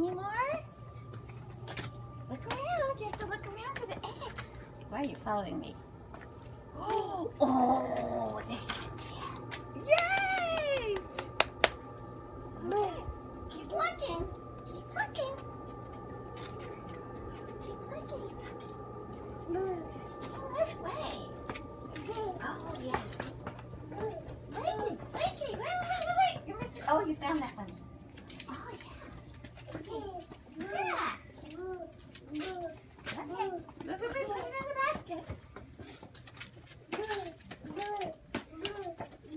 any more? Look around. You have to look around for the eggs. Why are you following me? Oh, there's some there. Yay! Okay. Keep looking. Keep looking. Keep looking. This way. Oh, yeah. Wait. You're missing. Oh, you found that one. Oh, yeah. Yeah. Okay. Put it in the basket.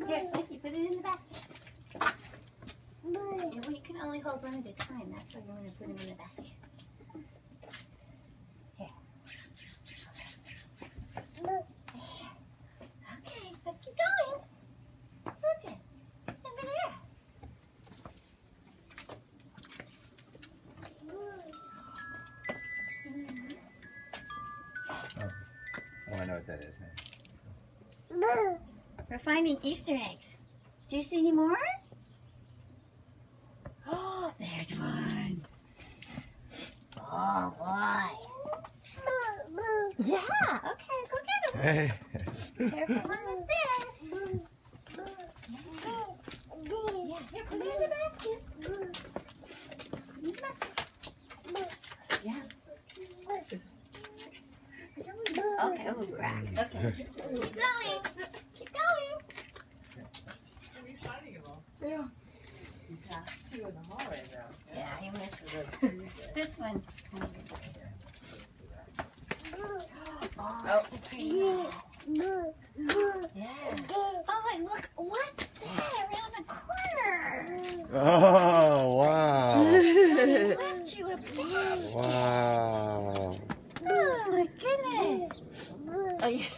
Here, Nikki, put it in the basket. And we can only hold one at a time. That's why you're going to put them in the basket. Here. There. Okay, let's keep going. Look it. Over there. Oh, I know what that is. We're finding Easter eggs. Do you see any more? Oh, there's one. Oh, boy. Yeah, okay, go get him. Hey. Careful on the stairs. Yeah, here, put it in the basket. In the basket. Yeah. Okay, oh, crap. Okay. Keep going. Keep going. Yeah. You passed two in the hallway though. Yeah, you missed it. This one's kind of... Oh, that's a pretty one. Yeah. Oh, wait, look. What's that around the corner? Oh, wow. I left you a basket. Wow. Oh, my goodness. Oh, yeah.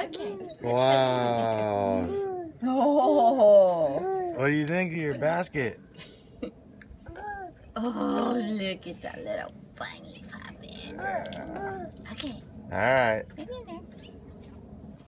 Okay. Wow. Oh. What do you think of your basket? Oh, look at that little bunny popping. Okay. All right. Put it in there.